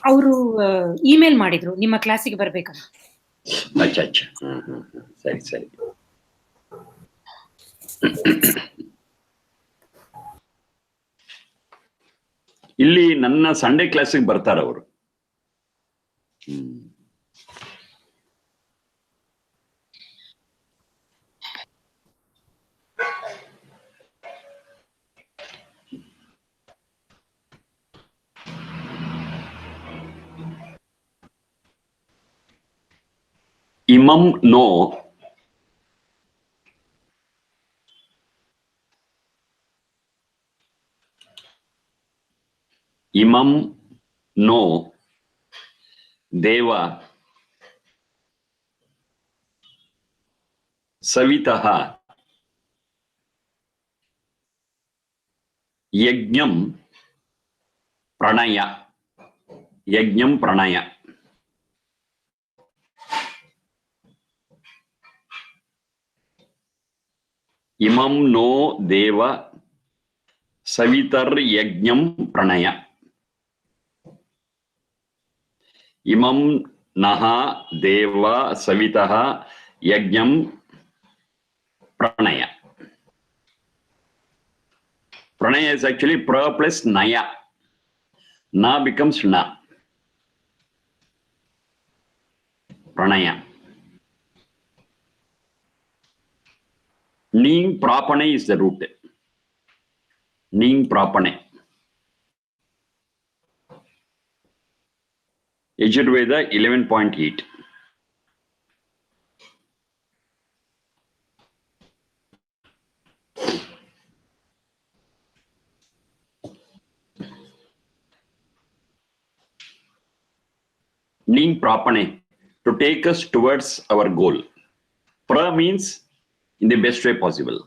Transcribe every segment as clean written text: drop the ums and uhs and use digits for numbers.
ಅವರು ಇಮೇಲ್ ಮಾಡಿದ್ರು ನಿಮ್ಮ ಕ್ಲಾಸಿಗೆ ಬರ್ಬೇಕಂತ. ಅಚ್ಚಾ ಅಚ್ಚಾ, ಸರಿ ಸರಿ. ಇಲ್ಲಿ ನನ್ನ ಸಂಡೇ ಕ್ಲಾಸಿಗೆ ಬರ್ತಾರ ಅವರು. Imam no Imam no Deva Savitaha Yajnam Pranaya. Yajnam Pranaya. Imam no Deva Savitar Yajnam Pranaya. Imam Naha Deva Savitaha Yajnam Pranaya. Pranaya is actually pra plus naya. Na becomes na. Pranaya. Ning prapane is the root. Ning prapane. Yajurveda 11.8. Ning prapane, to take us towards our goal. Pra means in the best way possible.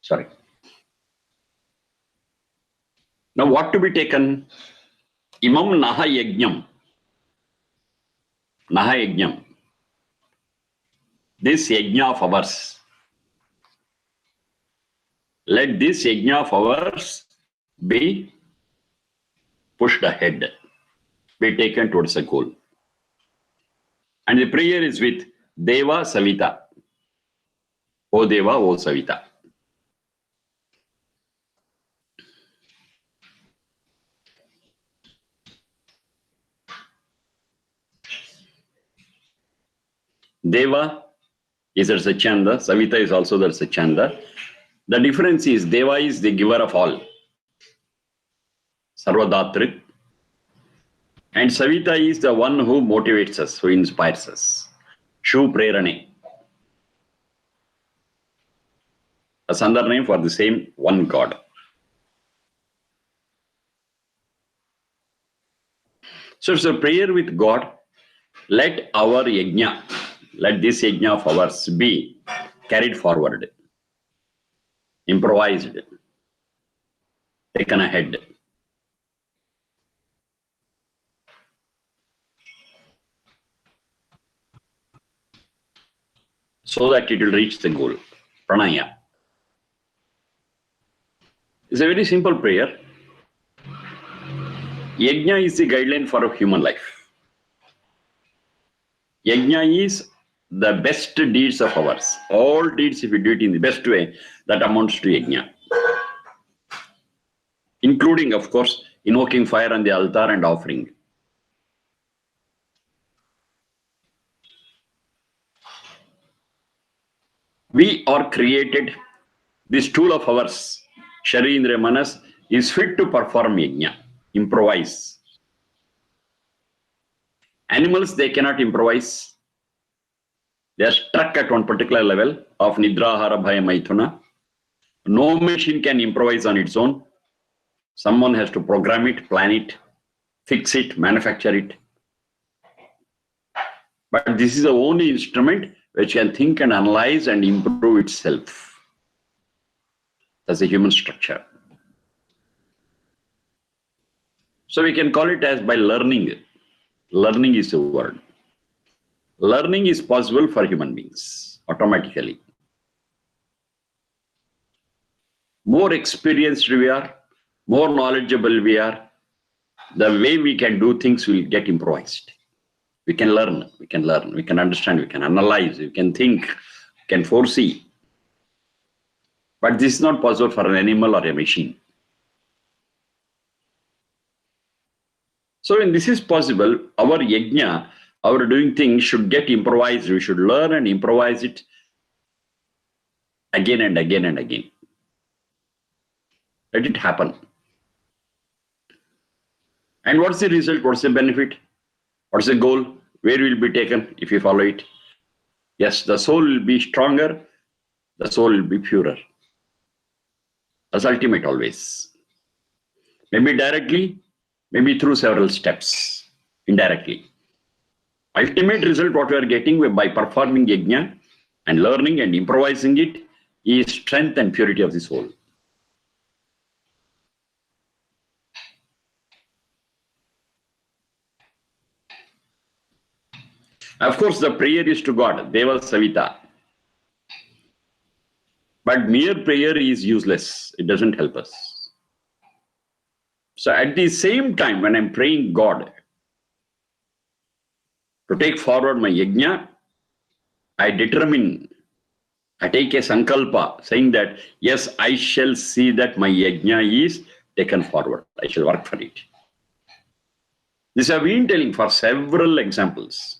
Sorry. Now what to be taken? Imam Naha Yajnam. Naha Yajnam. This yajna of ours. Let this yajna of ours be pushed ahead, be taken towards a goal. And the prayer is with Deva Savita. O Deva, O Savita. Deva is a Sachanda, Savita is also the Sachanda. The difference is Deva is the giver of all, Sarvadatrik, and Savita is the one who motivates us, who inspires us. Shu Prerane. A Sandar name for the same one God. So it's a prayer with God. Let our yajna, let this yajna of ours be carried forward, improvised, taken ahead. So that it will reach the goal. Pranaya. It's a very simple prayer. Yajna is the guideline for a human life. Yajna is the best deeds of ours. All deeds, if we do it in the best way, that amounts to yajna. Including, of course, invoking fire on the altar and offering. We are created, this tool of ours, Sharindra Manas, is fit to perform yajna, improvise. Animals, they cannot improvise. They are stuck at one particular level of Nidra, Hara, Bhaya, Maithuna. No machine can improvise on its own. Someone has to program it, plan it, fix it, manufacture it. But this is the only instrument which can think and analyze and improve itself. That's a human structure. So we can call it as by learning. Learning is a word. Learning is possible for human beings automatically. More experienced we are, more knowledgeable we are, the way we can do things will get improvised. We can learn, we can understand, we can analyze, we can think, we can foresee. But this is not possible for an animal or a machine. So when this is possible, our yajna, our doing things should get improvised. We should learn and improvise it again and again and again. Let it happen. And what's the result? What's the benefit? What's the goal? Where will be taken if you follow it? Yes, the soul will be stronger. The soul will be purer. That's ultimate always. Maybe directly, maybe through several steps, indirectly. Ultimate result, what we are getting by performing yajna and learning and improvising it, is strength and purity of the soul. Of course, the prayer is to God, Deva Savita. But mere prayer is useless. It doesn't help us. So at the same time, when I'm praying God to take forward my yajna, I take a sankalpa saying that, yes, I shall see that my yajna is taken forward. I shall work for it. This I've been telling for several examples.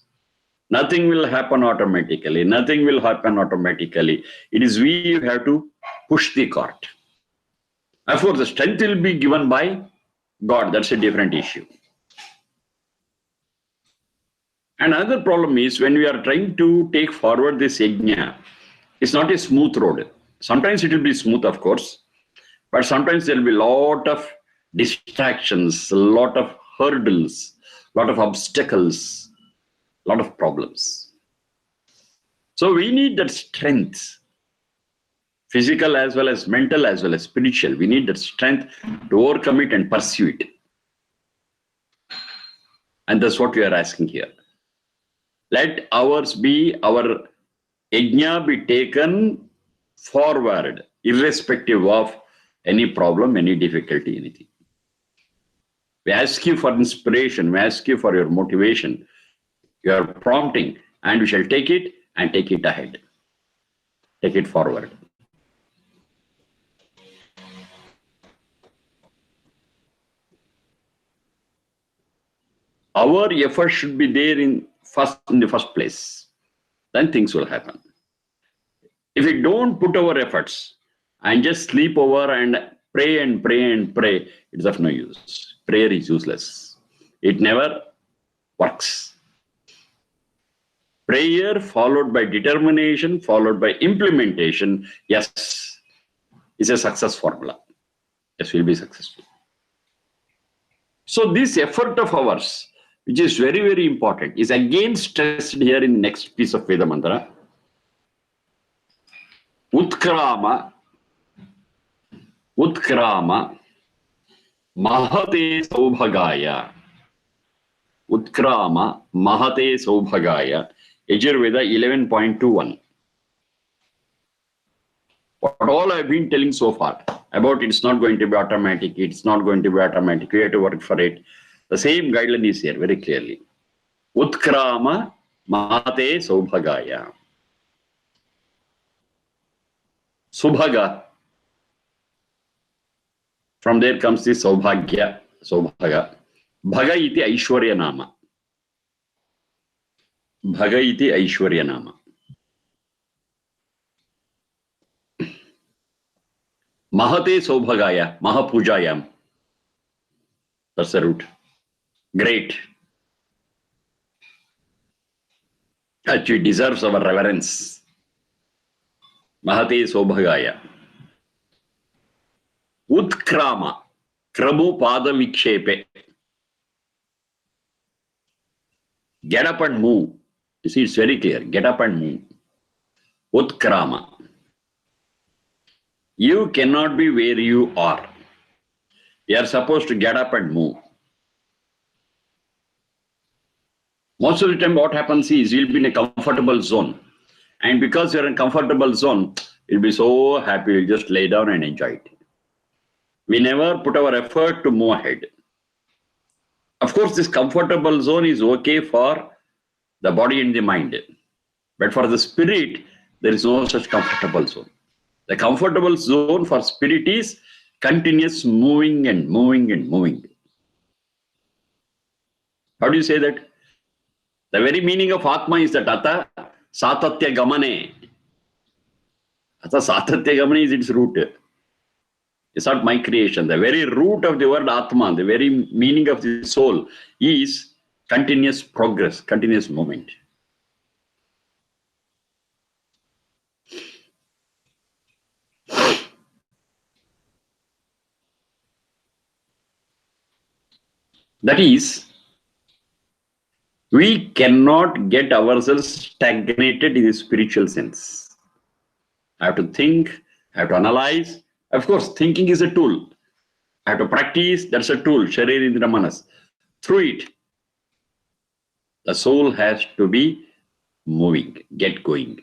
Nothing will happen automatically. Nothing will happen automatically. It is we who have to push the cart. Of course, the strength will be given by God. That's a different issue. Another problem is when we are trying to take forward this yajna, it's not a smooth road. Sometimes it will be smooth, of course, but sometimes there will be a lot of distractions, a lot of hurdles, a lot of obstacles, a lot of problems. So we need that strength, physical as well as mental as well as spiritual. We need that strength to overcome it and pursue it. And that's what we are asking here. Let ours be, our yajna be taken forward, irrespective of any problem, any difficulty, anything. We ask you for inspiration, we ask you for your motivation, your prompting, and we shall take it and take it ahead. Take it forward. Our effort should be there in the first place. Then things will happen. If we don't put our efforts and just sleep over and pray and pray and pray, it's of no use. Prayer is useless. It never works. Prayer followed by determination, followed by implementation, yes, is a success formula. Yes, we'll be successful. So this effort of ours, which is very, very important, is again stressed here in the next piece of Veda mantra. Utkrama, mahate saubhagaya. Utkrama, mahate saubhagaya. Yajurveda 11.21. What all I've been telling so far about it's not going to be automatic, it's not going to be automatic, we have to work for it. The same guideline is here very clearly. Utkrama mahate saubhagaya. Subhaga. From there comes the saubhagya, saubhaga. Bhaga iti Aishwarya nama. Bhaga iti Aishwarya nama. Mahate saubhagaya, mahapujayam. That's the root. Great. Actually deserves our reverence. Mahate saubhagaya. Utkrama. Kramu pada vikshepe. Get up and move. You see, it's very clear. Get up and move. Utkrama. You cannot be where you are. You are supposed to get up and move. Most of the time what happens is you'll be in a comfortable zone. And because you're in a comfortable zone, you'll be so happy, you'll just lay down and enjoy it. We never put our effort to move ahead. Of course, this comfortable zone is okay for the body and the mind. But for the spirit, there is no such comfortable zone. The comfortable zone for spirit is continuous moving and moving and moving. How do you say that? The very meaning of Atma is that Ata Satatya Gamane. Ata Satatya Gamane is its root. It's not my creation. The very root of the word Atma, the very meaning of the soul is continuous progress, continuous movement. That is, we cannot get ourselves stagnated in the spiritual sense. I have to think, I have to analyze. Of course, thinking is a tool. I have to practice, that's a tool, Sharir Indra Manas. Through it, the soul has to be moving, get going.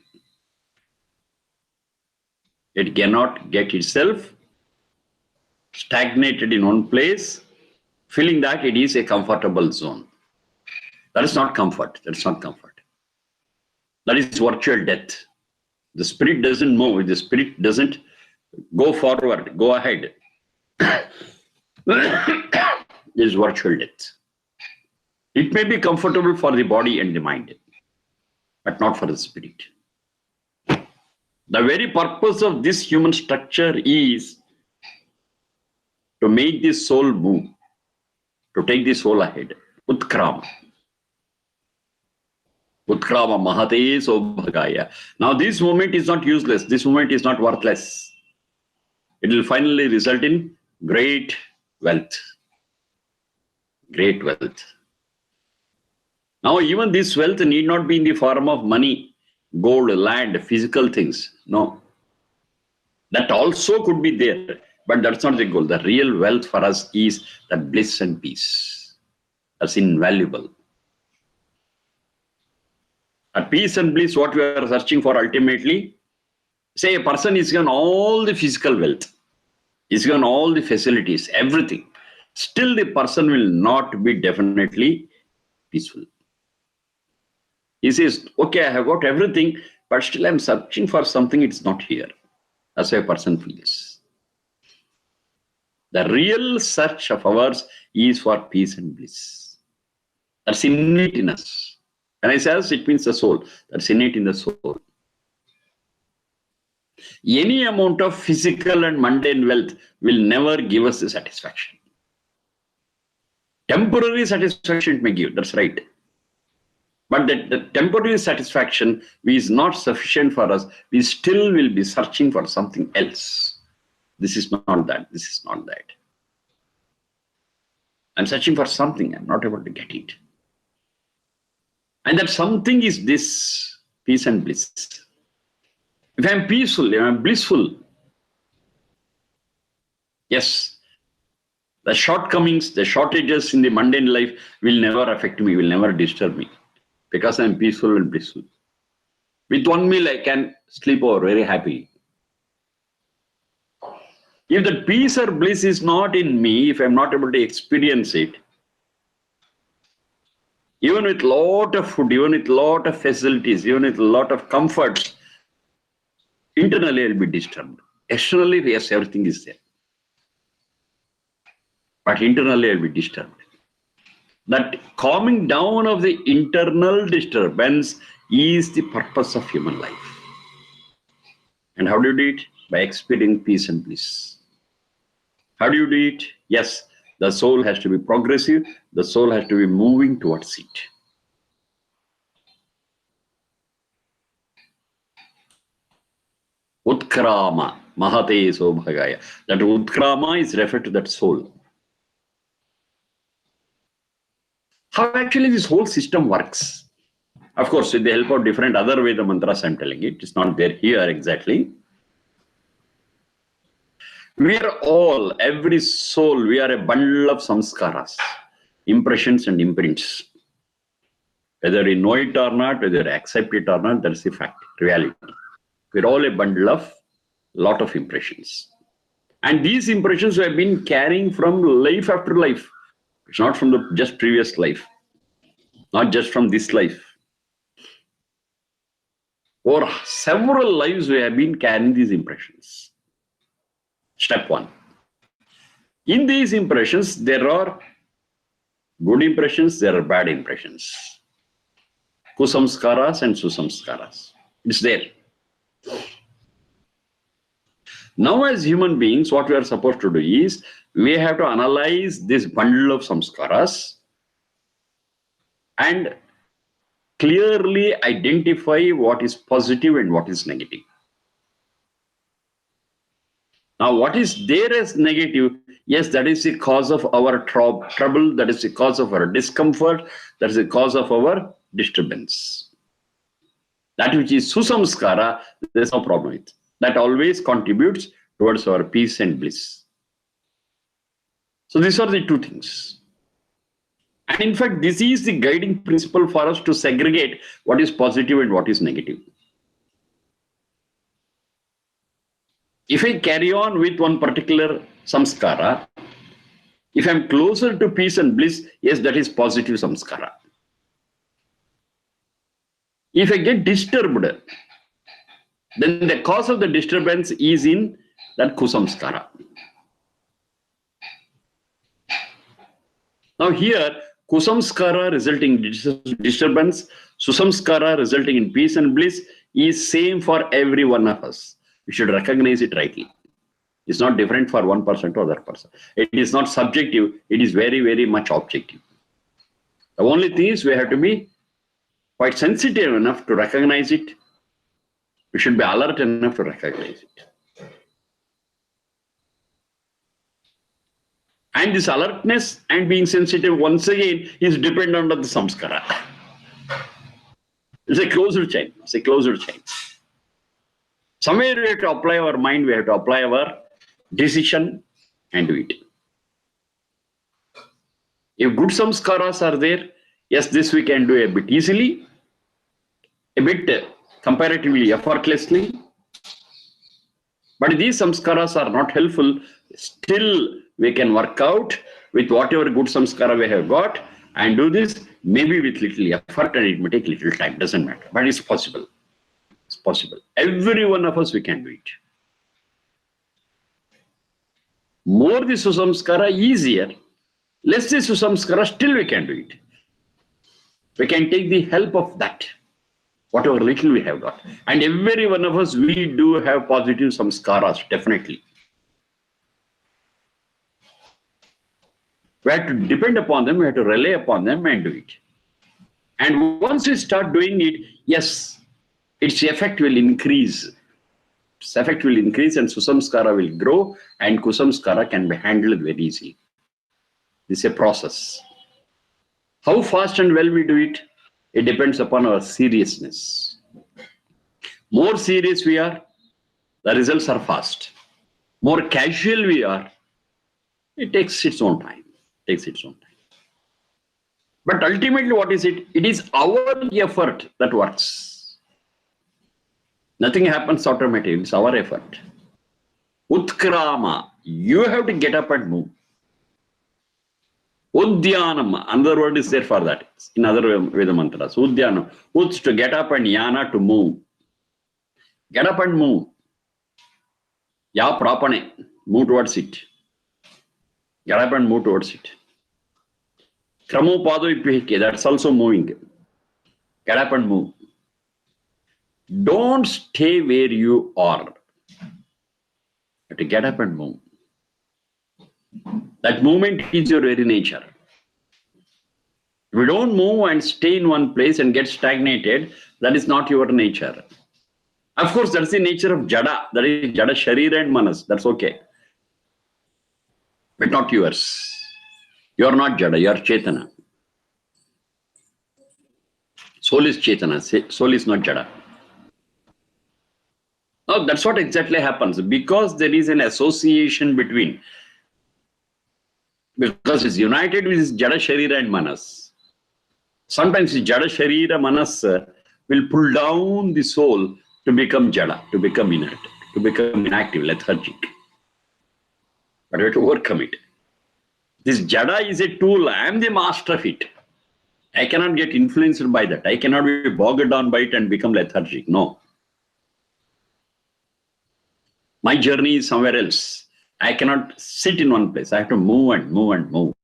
It cannot get itself stagnated in one place, feeling that it is a comfortable zone. That is not comfort. That's not comfort. That is virtual death. The spirit doesn't move. The spirit doesn't go forward, go ahead. It is virtual death. It may be comfortable for the body and the mind, but not for the spirit. The very purpose of this human structure is to make the soul move, to take the soul ahead. Utkrama. Utkrama mahate sobhagaya. Now this movement is not useless. This movement is not worthless. It will finally result in great wealth. Great wealth. Now even this wealth need not be in the form of money, gold, land, physical things. No. That also could be there. But that's not the goal. The real wealth for us is that bliss and peace. That's invaluable. At peace and bliss, what we are searching for ultimately, say a person is given all the physical wealth, is given all the facilities, everything. Still the person will not be definitely peaceful. He says, okay, I have got everything, but still I'm searching for something, it's not here. That's how a person feels. The real search of ours is for peace and bliss. That's innate in us. When I say us, it means the soul. That's innate in the soul. Any amount of physical and mundane wealth will never give us the satisfaction. Temporary satisfaction it may give, that's right. But the temporary satisfaction is not sufficient for us. We still will be searching for something else. This is not that. This is not that. I'm searching for something. I'm not able to get it. And that something is this peace and bliss. If I'm peaceful, if I'm blissful, yes, the shortcomings, the shortages in the mundane life will never affect me, will never disturb me. Because I'm peaceful and blissful. With one meal, I can sleep over very happily. If the peace or bliss is not in me, if I'm not able to experience it, even with lot of food, even with lot of facilities, even with a lot of comforts, internally I'll be disturbed. Externally, yes, everything is there. But internally I'll be disturbed. That calming down of the internal disturbance is the purpose of human life. And how do you do it? By experiencing peace and bliss. How do you do it? Yes, the soul has to be progressive. The soul has to be moving towards it. Utkrama, mahate sobhagaya. That Utkrama is referred to that soul. How actually this whole system works? Of course, with the help of different other Veda mantras, I'm telling it. It's not there here exactly. We are all, every soul, we are a bundle of samskaras, impressions and imprints. Whether you know it or not, whether you accept it or not, that's the fact, reality. We're all a bundle of lot of impressions. And these impressions we have been carrying from life after life. It's not from the just previous life, not just from this life. For several lives, we have been carrying these impressions. Step one. In these impressions, there are good impressions, there are bad impressions. Kusamskaras and susamskaras. It's there. Now, as human beings, what we are supposed to do is, we have to analyze this bundle of samskaras and clearly identify what is positive and what is negative. Now, what is there as negative? Yes, that is the cause of our trouble, that is the cause of our discomfort, that is the cause of our disturbance. That which is susamskara, there is no problem with. That always contributes towards our peace and bliss. So these are the two things. And in fact, this is the guiding principle for us to segregate what is positive and what is negative. If I carry on with one particular samskara, if I'm closer to peace and bliss, yes, that is positive samskara. If I get disturbed, then the cause of the disturbance is in that kusamskara. Now here, kusamskara resulting in disturbance, susamskara resulting in peace and bliss is same for every one of us. We should recognize it rightly. It's not different for one person to other person. It is not subjective, it is very, very much objective. The only thing is we have to be quite sensitive enough to recognize it. We should be alert enough to recognize it. And this alertness and being sensitive once again is dependent on the samskara. It's a closer chain. It's a closer chain. Somewhere we have to apply our mind, we have to apply our decision and do it. If good samskaras are there, yes, this we can do a bit easily, a bit comparatively effortlessly. But if these samskaras are not helpful, still we can work out with whatever good samskara we have got and do this maybe with little effort, and it may take little time, doesn't matter. But it's possible. It's possible. Every one of us, we can do it. More the susamskara, easier. Less the susamskara, still we can do it. We can take the help of that, whatever little we have got. And every one of us, we do have positive samskaras, definitely. We have to depend upon them, we have to rely upon them and do it. And once we start doing it, yes, its effect will increase. Its effect will increase and susamskara will grow and kusamskara can be handled very easily. This is a process. How fast and well we do it, it depends upon our seriousness. More serious we are, the results are fast. More casual we are, it takes its own time. But ultimately, what is it? It is our effort that works. Nothing happens automatically, it's our effort. Utkrama, you have to get up and move. Udyanam, another word is there for that in other Veda mantras. Udyanam, Uts to get up and Yana to move. Get up and move. Ya prapane, move towards it. Get up and move towards it. Kramo pado, that's also moving. Get up and move. Don't stay where you are. You have to get up and move. That movement is your very nature. If you don't move and stay in one place and get stagnated, that is not your nature. Of course, that's the nature of Jada. That is Jada Sharira and Manas. That's okay. But not yours. You are not Jada, you are Chetana. Soul is Chetana, soul is not Jada. Now, that's what exactly happens. Because there is an association between, because it's united with Jada Sharira and Manas. Sometimes the Jada Sharira Manas will pull down the soul to become Jada, to become inert, to become inactive, lethargic. But we have to overcome it. This Jada is a tool. I am the master of it. I cannot get influenced by that. I cannot be bogged down by it and become lethargic. No. My journey is somewhere else. I cannot sit in one place. I have to move and move and move.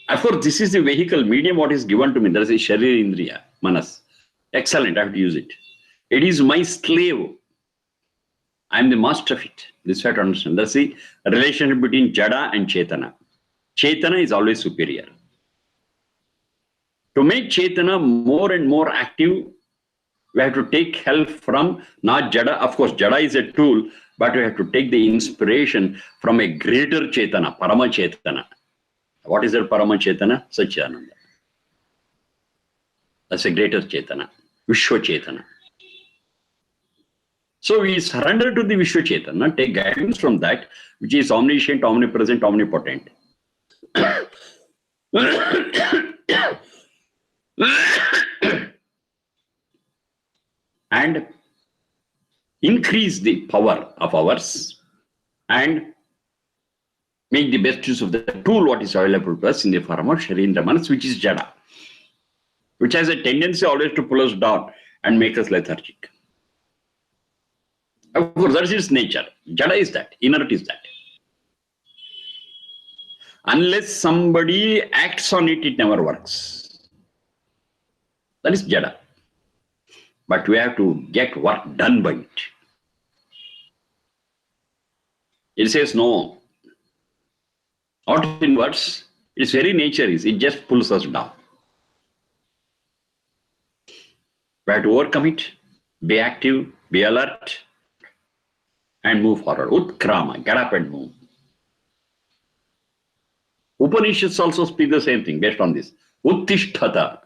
Of course, this is the vehicle, medium, what is given to me. There is a Sharir Indriya, Manas. Excellent, I have to use it. It is my slave. I am the master of it. This is what I understand. That's the relationship between Jada and Chetana. Chetana is always superior. To make Chetana more and more active, we have to take help from not Jada. Of course, Jada is a tool, but we have to take the inspiration from a greater Chetana, Parama Chetana. What is that Parama Chetana? Satchidananda. That's a greater Chetana, Vishwa Chetana. So we surrender to the Vishwa Chetana, take guidance from that, which is omniscient, omnipresent, omnipotent. And increase the power of ours and make the best use of the tool what is available to us in the form of Sharindra Manas, which is Jada, which has a tendency always to pull us down and make us lethargic. Of course, that is its nature. Jada is that, inert is that. Unless somebody acts on it, it never works. That is Jada. But we have to get work done by it. It says no. Not in words, its very nature is, it just pulls us down. We have to overcome it, be active, be alert, and move forward. Utkrama, get up and move. Upanishads also speak the same thing based on this. Uttisthata,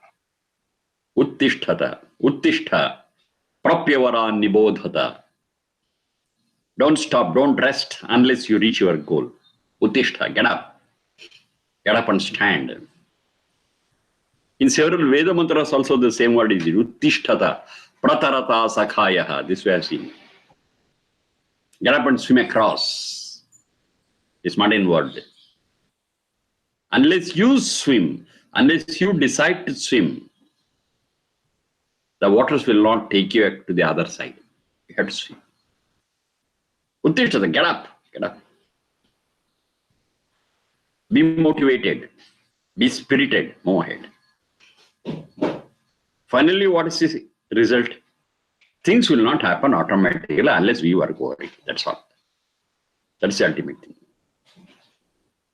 Uttisthata, Uttishtha, Prapyavara Nibodhata. Don't stop, don't rest unless you reach your goal. Uttishtha, get up. Get up and stand. In several Veda mantras also the same word is Uttisthata, Pratarata Sakhayaha. This we have seen. Get up and swim across. It's not in word. Unless you swim, unless you decide to swim, the waters will not take you to the other side. You have to swim. Uttishtata, get up, get up. Be motivated, be spirited, move ahead. Finally, what is the result? Things will not happen automatically unless we work over it. That's all. That's the ultimate thing.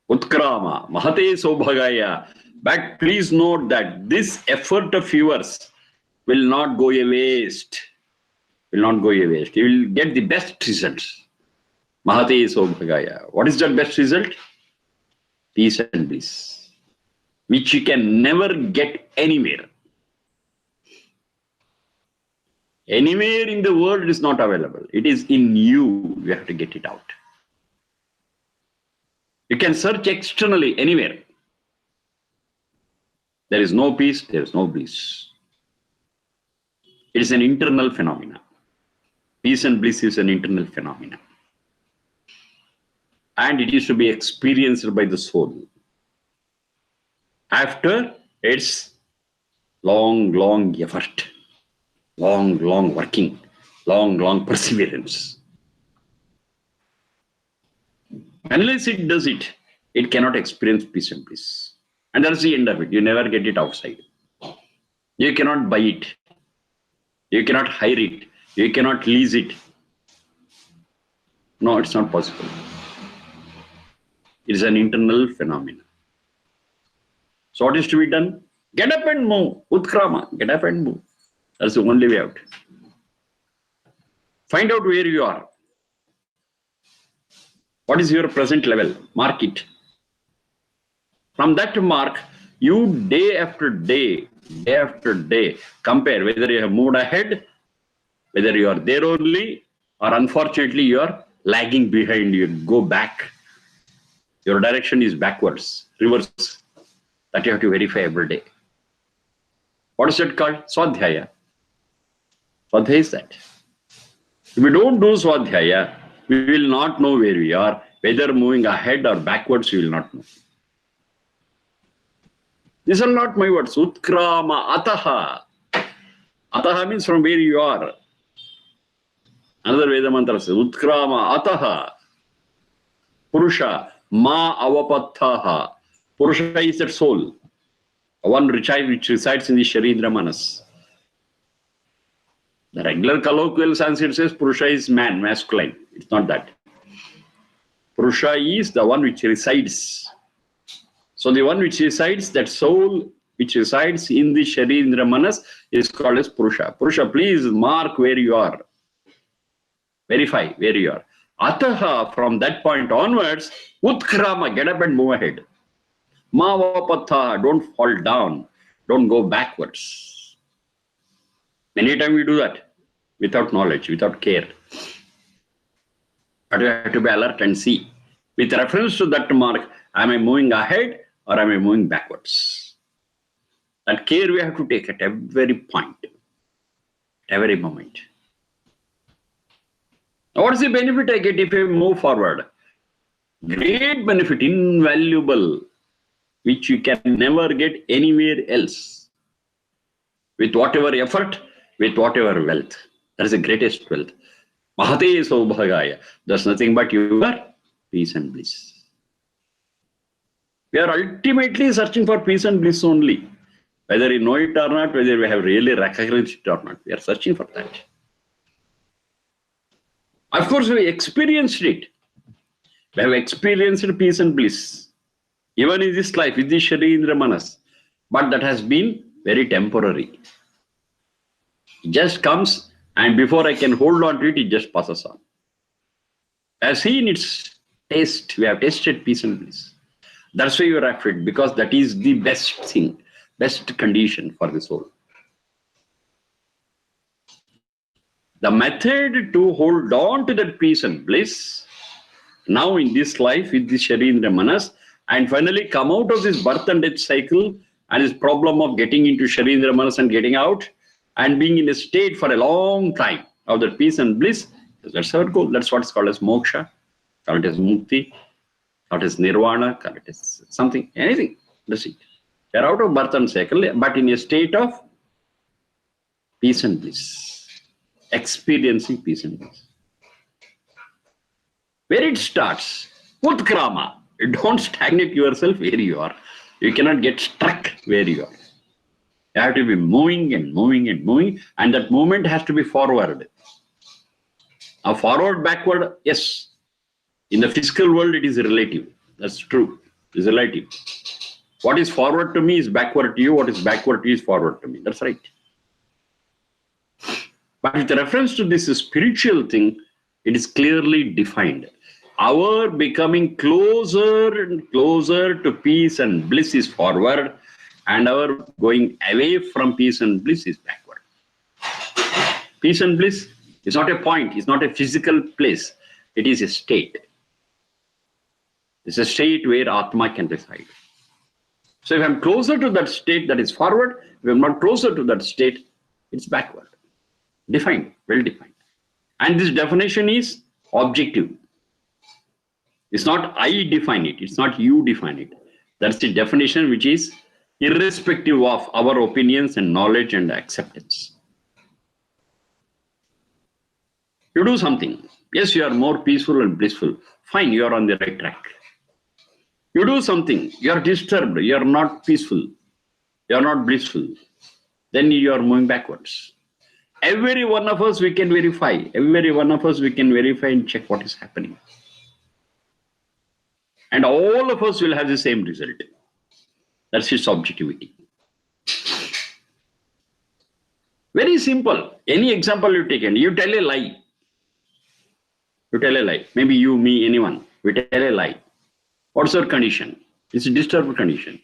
Utkrama, Mahate Sobhagaya. But please note that this effort of yours will not go a waste. Will not go a waste. You will get the best results. Mahate Sobhagaya. What is that best result? Peace and bliss, which you can never get anywhere. Anywhere in the world it is not available. It is in you. You have to get it out. You can search externally anywhere. There is no peace, there is no bliss. It is an internal phenomena. Peace and bliss is an internal phenomena. And it is to be experienced by the soul. After its long effort, long working, long perseverance. Unless it does it, it cannot experience peace and bliss. And that's the end of it. You never get it outside. You cannot buy it. You cannot hire it. You cannot lease it. No, it's not possible. It is an internal phenomenon. So what is to be done? Get up and move. Utkrama, get up and move. That's the only way out. Find out where you are. What is your present level? Mark it. From that mark, you day after day, compare whether you have moved ahead, whether you are there only, or unfortunately you are lagging behind. You go back. Your direction is backwards, reverse. That you have to verify every day. What is it called? Swadhyaya. Swadhyaya is that. If we don't do Swadhyaya, we will not know where we are. Whether moving ahead or backwards, we will not know. These are not my words. Utkrama ataha. Ataha means from where you are. Another Veda mantra says, Utkrama ataha. Purusha ma avapatthaha. Purusha is that soul. One which resides in the Sharindra Manas. The regular colloquial Sanskrit says Purusha is man, masculine. It's not that. Purusha is the one which resides. So the one which resides, that soul which resides in the Sharindra Manas is called as Purusha. Purusha, please mark where you are. Verify where you are. Ataha, from that point onwards, Utkrama, get up and move ahead. Mavapatha, don't fall down. Don't go backwards. Many times we do that without knowledge, without care. But you have to be alert and see. With reference to that mark, am I moving ahead or am I moving backwards? That care we have to take at every point, at every moment. Now, what is the benefit I get if I move forward? Great benefit, invaluable, which you can never get anywhere else. With whatever effort, with whatever wealth. That is the greatest wealth. Mahate Saubhagaya. There's nothing but your peace and bliss. We are ultimately searching for peace and bliss only. Whether you know it or not, whether we have really recognized it or not, we are searching for that. Of course, we experienced it. We have experienced peace and bliss. Even in this life, with the Sharindra Manas. But that has been very temporary. It just comes, and before I can hold on to it, it just passes on. As seen its taste, we have tasted peace and bliss. That's why you are after it, because that is the best thing, best condition for the soul. The method to hold on to that peace and bliss, now in this life, with the Sharindra Manas, and finally come out of this birth and death cycle and this problem of getting into Sharindra Manas and getting out and being in a state for a long time of that peace and bliss, that's our goal. That's what's called as moksha, call it as mukti, call it as nirvana, call it as something, anything. That's it. They're out of birth and cycle, but in a state of peace and bliss, experiencing peace and bliss. Where it starts, Utkrama. Don't stagnate yourself where you are. You cannot get stuck where you are. You have to be moving and moving and moving, and that movement has to be forward. Now, forward, backward, yes. In the physical world, it is relative. That's true. It's relative. What is forward to me is backward to you. What is backward to you is forward to me. That's right. But with reference to this spiritual thing, it is clearly defined. Our becoming closer and closer to peace and bliss is forward, and our going away from peace and bliss is backward. Peace and bliss is not a point, it's not a physical place, it is a state. It's a state where Atma can reside. So if I'm closer to that state, that is forward. If I'm not closer to that state, it's backward. Defined, well defined. And this definition is objective. It's not I define it, it's not you define it. That's the definition which is irrespective of our opinions and knowledge and acceptance. You do something. Yes, you are more peaceful and blissful. Fine, you are on the right track. You do something, you are disturbed, you are not peaceful, you are not blissful. Then you are moving backwards. Every one of us we can verify. Every one of us we can verify and check what is happening. And all of us will have the same result. That's its objectivity. Very simple. Any example you take, and you tell a lie. You tell a lie. Maybe you, me, anyone. We tell a lie. What's your condition? It's a disturbed condition.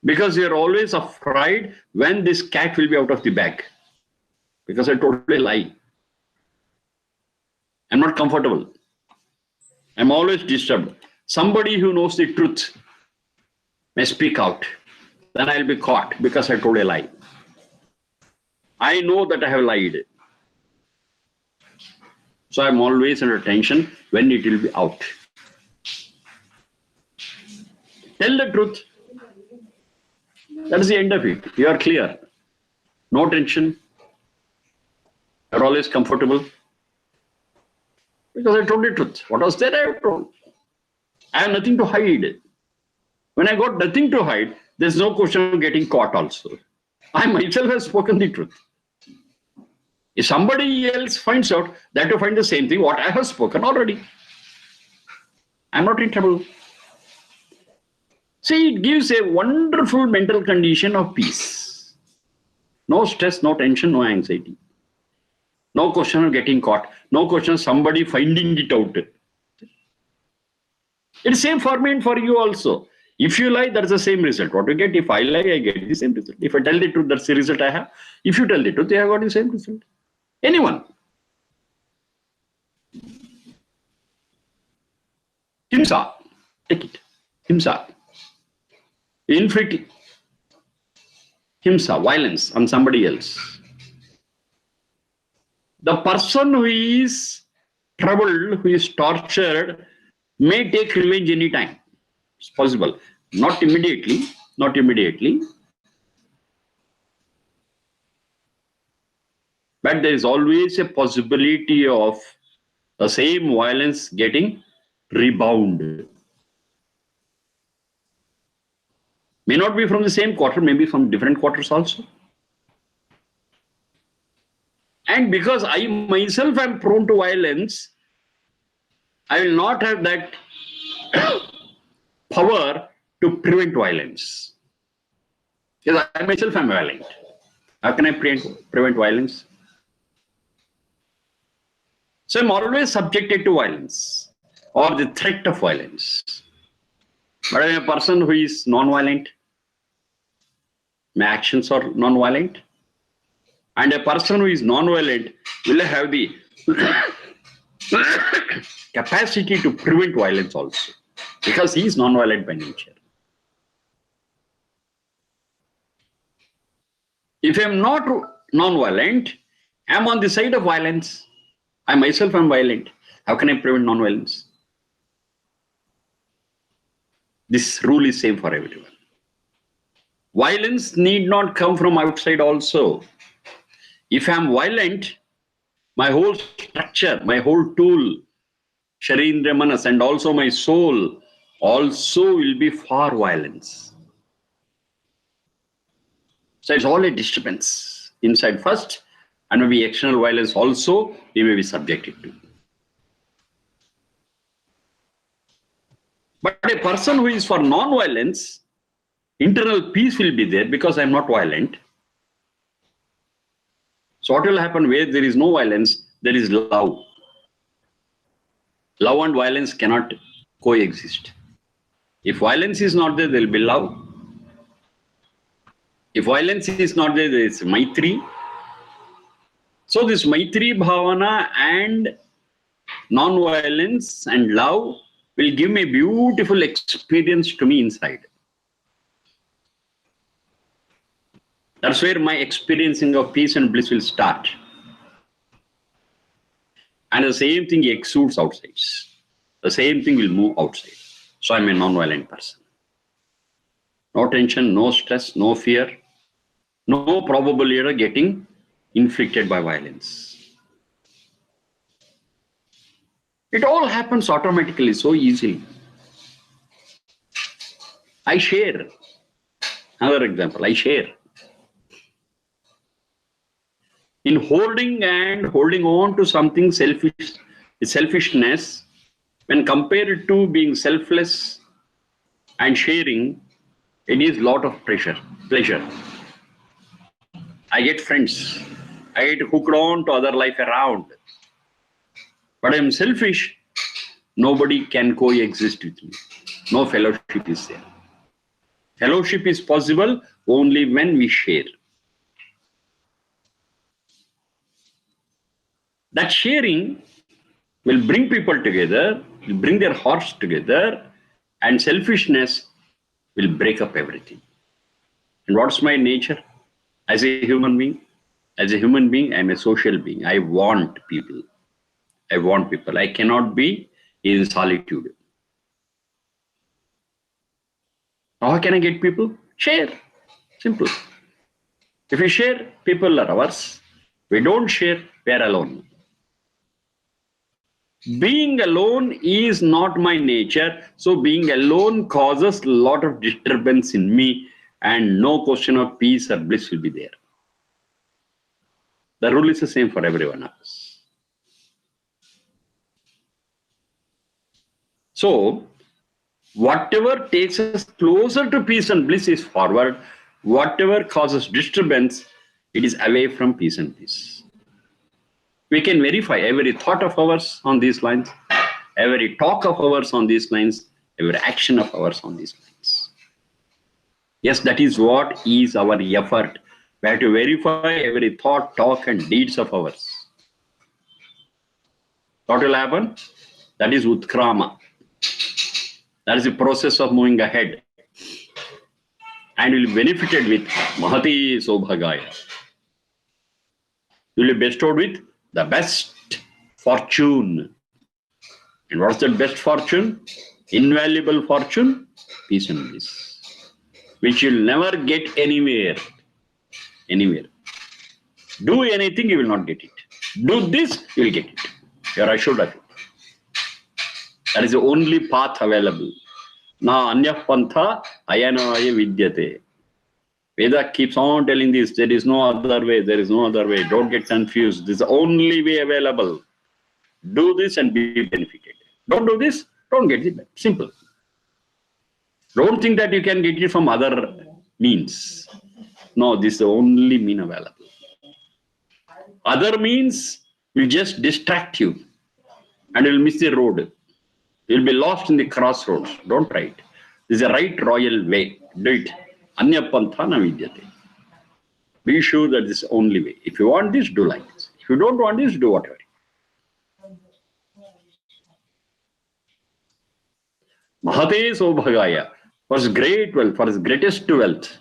Because you're always afraid when this cat will be out of the bag. Because I told a lie. I'm not comfortable. I'm always disturbed. Somebody who knows the truth may speak out. then I'll be caught because I told a lie. I know that I have lied. So I'm always under tension when it will be out. Tell the truth. That is the end of it. You are clear. No tension. You're always comfortable. Because I told the truth. What was there I have told? I have nothing to hide. When I got nothing to hide, there's no question of getting caught also. I myself have spoken the truth. If somebody else finds out, they have to find the same thing what I have spoken already. I'm not in trouble. See, it gives a wonderful mental condition of peace. No stress, no tension, no anxiety. No question of getting caught. No question of somebody finding it out. It's same for me and for you also. If you lie, that's the same result. What you get, if I lie, I get the same result. If I tell the truth, that's the result I have. If you tell the truth, you have got the same result. Anyone. Himsa. Take it. Himsa. Inflict himsa, violence on somebody else. The person who is troubled, who is tortured, may take revenge anytime. It's possible. Not immediately. Not immediately. But there is always a possibility of the same violence getting rebound. May not be from the same quarter, maybe from different quarters also. And because I myself am prone to violence, I will not have that power to prevent violence. Because I myself am violent. How can I prevent violence? So I'm always subjected to violence or the threat of violence. But I'm a person who is non-violent. My actions are non-violent. And a person who is non-violent will have the capacity to prevent violence also. Because he is non-violent by nature. If I am not non-violent, I am on the side of violence. I myself am violent. How can I prevent non-violence? This rule is same for everyone. Violence need not come from outside also. If I am violent, my whole structure, my whole tool, Sharindra Manas, and also my soul also will be for violence. So it's all a disturbance inside first, and maybe external violence also we may be subjected to. But a person who is for non-violence, internal peace will be there because I am not violent. So what will happen where there is no violence, there is love. Love and violence cannot coexist. If violence is not there, there will be love. If violence is not there, there is Maitri. So this Maitri Bhavana and non-violence and love will give me a beautiful experience to me inside. That's where my experiencing of peace and bliss will start. And the same thing exudes outside. The same thing will move outside. So I'm a non-violent person. No tension, no stress, no fear, no probability of getting inflicted by violence. It all happens automatically, so easily. I share. Another example, I share. In holding on to something selfishness, when compared to being selfless and sharing, it is a lot of pleasure. I get friends. I get hooked on to other life around. But I am selfish. Nobody can coexist with me. No fellowship is there. Fellowship is possible only when we share. That sharing will bring people together, will bring their hearts together, and selfishness will break up everything. And what's my nature as a human being? As a human being, I'm a social being. I want people. I want people. I cannot be in solitude. How can I get people? Share. Simple. If we share, people are ours. We don't share, we are alone. Being alone is not my nature. So being alone causes a lot of disturbance in me, and no question of peace or bliss will be there. The rule is the same for everyone else. So whatever takes us closer to peace and bliss is forward. Whatever causes disturbance, it is away from peace and bliss. We can verify every thought of ours on these lines, every talk of ours on these lines, every action of ours on these lines. Yes, that is what is our effort. We have to verify every thought, talk, and deeds of ours. What will happen? That is Utkrama. That is the process of moving ahead. And will be benefited with Mahati Sobhagaya. You will be bestowed with the best fortune. And what's the best fortune? Invaluable fortune, peace and bliss, which you'll never get anywhere. Anywhere. Do anything, you will not get it. Do this, you will get it. You're assured of it. That is the only path available. Na anya pantha ayanaya vidyate. Veda keeps on telling this. There is no other way. There is no other way. Don't get confused. This is the only way available. Do this and be benefited. Don't do this, don't get it. Simple. Don't think that you can get it from other means. No, this is the only mean available. Other means will just distract you and you'll miss the road. You'll be lost in the crossroads. Don't try it. This is a right royal way. Do it. Anya pantha na vidyate. Be sure that this is the only way. If you want this, do like this. If you don't want this, do whatever. Mahate Sobhagaya, for his great wealth, for his greatest wealth.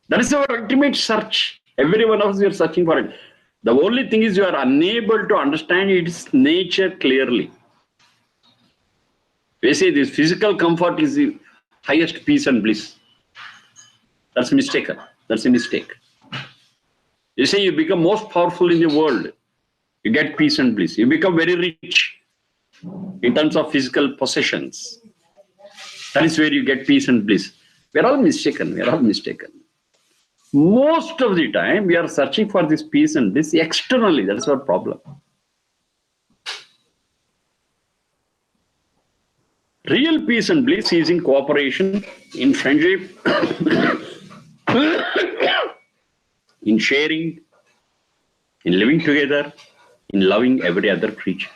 That is our ultimate search. Every one of us, we are searching for it. The only thing is you are unable to understand its nature clearly. We say this physical comfort is the highest peace and bliss. That's a mistake. That's a mistake. You say you become most powerful in the world, you get peace and bliss. You become very rich in terms of physical possessions. That is where you get peace and bliss. We are all mistaken. We are all mistaken. Most of the time, we are searching for this peace and bliss externally. That's our problem. Real peace and bliss is in cooperation, in friendship, in sharing, in living together, in loving every other creature.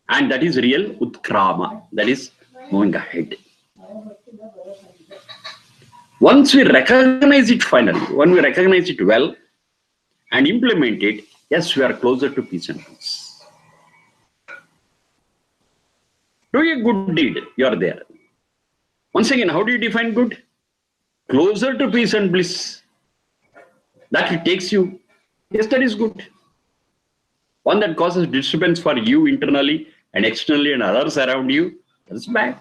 And that is real Utkrama. That is moving ahead. Once we recognize it finally, when we recognize it well and implement it, yes, we are closer to peace and bliss. Do a good deed, you are there. Once again, how do you define good? Closer to peace and bliss. That it takes you. Yes, that is good. One that causes disturbance for you internally and externally and others around you, that's bad.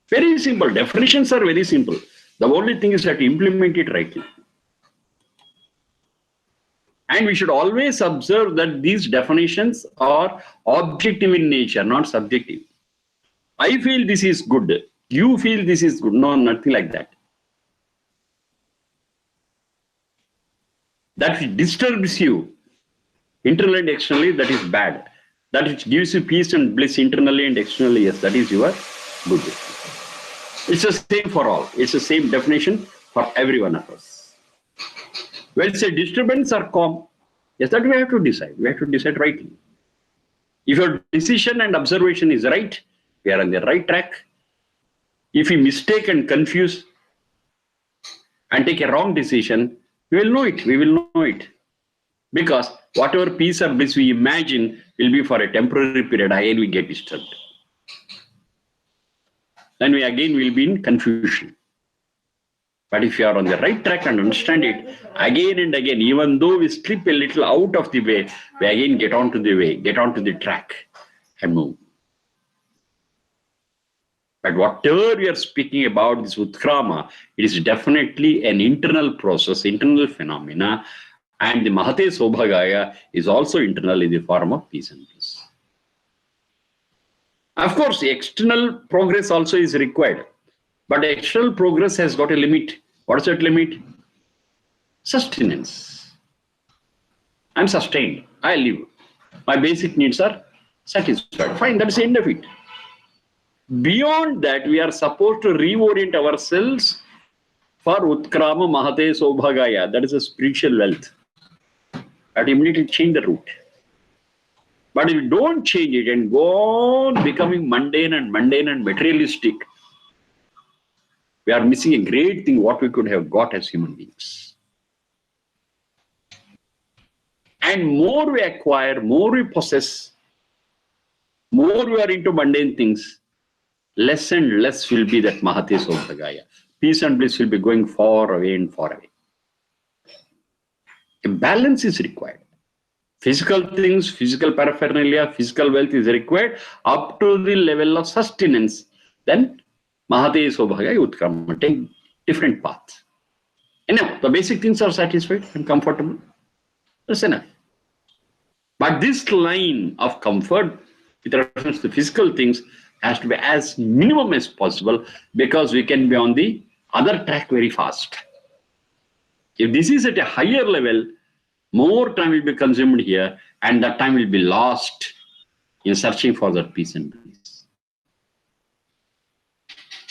Very simple. Definitions are very simple. The only thing is that you implement it rightly. And we should always observe that these definitions are objective in nature, not subjective. I feel this is good. You feel this is good. No, nothing like that. That which disturbs you internally and externally, that is bad. That which gives you peace and bliss internally and externally, yes, that is your good. It's the same for all. It's the same definition for every one of us. When say disturbance or calm, yes, that we have to decide. We have to decide rightly. If your decision and observation is right, we are on the right track. If we mistake and confuse and take a wrong decision, we will know it. We will know it. Because whatever peace or bliss we imagine, will be for a temporary period. Again, we get disturbed. Then we again will be in confusion. But if you are on the right track and understand it, again and again, even though we slip a little out of the way, we again get onto the way, get onto the track and move. But whatever we are speaking about, this Utkrama, it is definitely an internal process, internal phenomena. And the Mahate Sobhagaya is also internal in the form of peace and bliss. Of course, external progress also is required. But external progress has got a limit. What is that limit? Sustenance. I'm sustained. I live. My basic needs are satisfied. Fine, that's the end of it. Beyond that, we are supposed to reorient ourselves for Utkrama Mahate Sobhagaya. That is a spiritual wealth. That immediately change the route. But if you don't change it and go on becoming mundane and materialistic, we are missing a great thing what we could have got as human beings. And more we acquire, more we possess, more we are into mundane things, less and less will be that Mahate Sobhagaya. Peace and bliss will be going far away and far away. A balance is required. Physical things, physical paraphernalia, physical wealth is required up to the level of sustenance. Then Mahate Sobhagaya Utkrama, take different paths. Enough. The basic things are satisfied and comfortable. That's enough. But this line of comfort with reference to physical things has to be as minimum as possible, because we can be on the other track very fast. If this is at a higher level, more time will be consumed here, and that time will be lost in searching for that peace and bliss.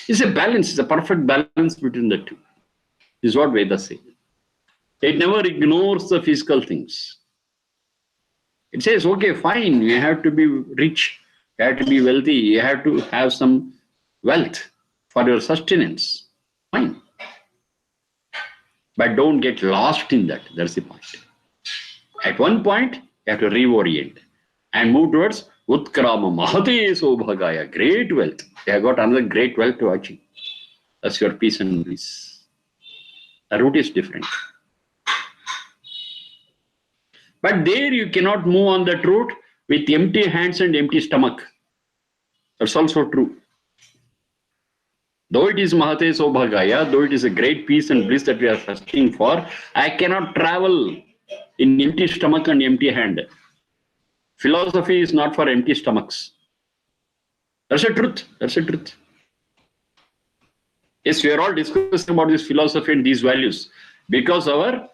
It's a balance, it's a perfect balance between the two. This is what Vedas say. It never ignores the physical things. It says, okay, fine, you have to be rich, you have to be wealthy, you have to have some wealth for your sustenance. Fine. But don't get lost in that. That's the point. At one point, you have to reorient and move towards Utkrama Mahate Sobhagaya, great wealth. You have got another great wealth to achieve. That's your peace and bliss. The route is different. But there you cannot move on that route with empty hands and empty stomach. That's also true. Though it is Mahate Sobhagaya, though it is a great peace and bliss that we are searching for, I cannot travel in empty stomach and empty hand. Philosophy is not for empty stomachs. That's the truth. That's the truth. Yes, we are all discussing about this philosophy and these values because our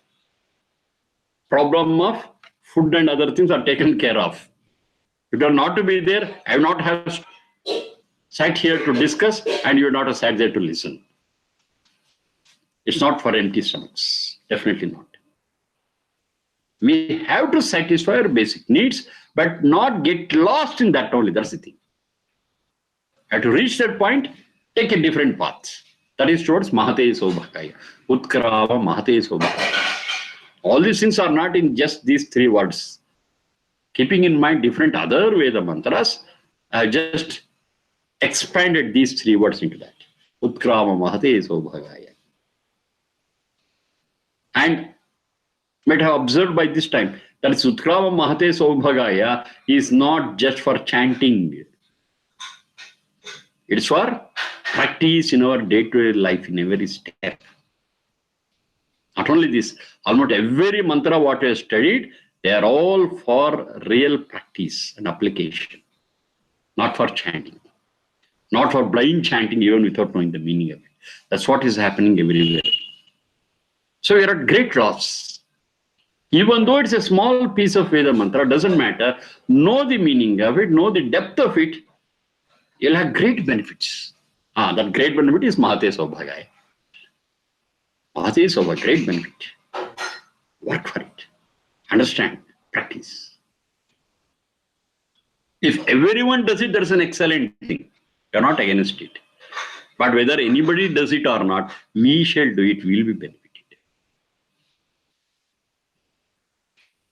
problem of food and other things are taken care of. If you are not to be there, I will not have sat here to discuss, and you will not have sat there to listen. It's not for empty stomachs. Definitely not. We have to satisfy our basic needs, but not get lost in that only. That's the thing. And to reach that point, take a different path. That is towards Mahate Sobhagaya. Utkrama Mahate Sobhagaya. All these things are not in just these three words. Keeping in mind different other Veda mantras, I just expanded these three words into that. Utkrama Mahate Sobhagaya. And might have observed by this time that Sudhakara Mahate Sobhagaya is not just for chanting. It's for practice in our day-to-day life in every step. Not only this, almost every mantra what we have studied, they are all for real practice and application. Not for chanting. Not for blind chanting even without knowing the meaning of it. That's what is happening everywhere. So we are at great loss. Even though it's a small piece of Veda mantra, doesn't matter. Know the meaning of it, know the depth of it. You'll have great benefits. That great benefit is Mahate Sobhagaya. Mahate Sobhagaya, great benefit. Work for it. Understand, practice. If everyone does it, that's an excellent thing. You're not against it. But whether anybody does it or not, we shall do it, we'll be benefited.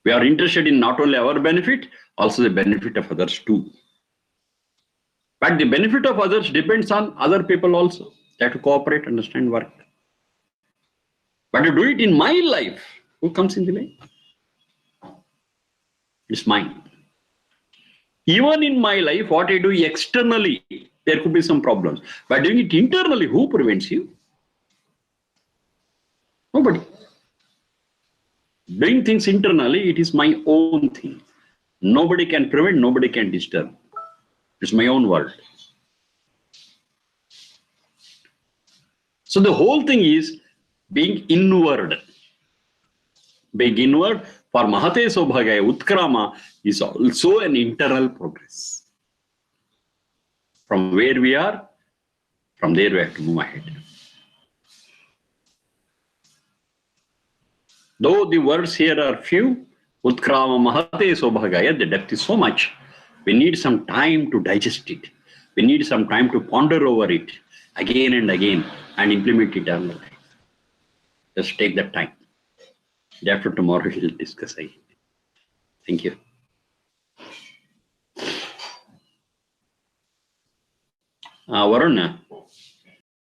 We are interested in not only our benefit, also the benefit of others too. But the benefit of others depends on other people also. They have to cooperate, understand, work. But to do it in my life, who comes in the way? It's mine. Even in my life, what I do externally, there could be some problems. By doing it internally, who prevents you? Nobody. Doing things internally, it is my own thing. Nobody can prevent, nobody can disturb. It's my own world. So the whole thing is being inward. Being inward for Mahate Sobhagaya Utkrama is also an internal progress. From where we are, from there we have to move ahead. Though the words here are few, Utkrama Mahate Sobhagaya, the depth is so much. We need some time to digest it. We need some time to ponder over it again and again and implement it in our life. Just take that time. After tomorrow, we'll discuss again. Thank you. Varun.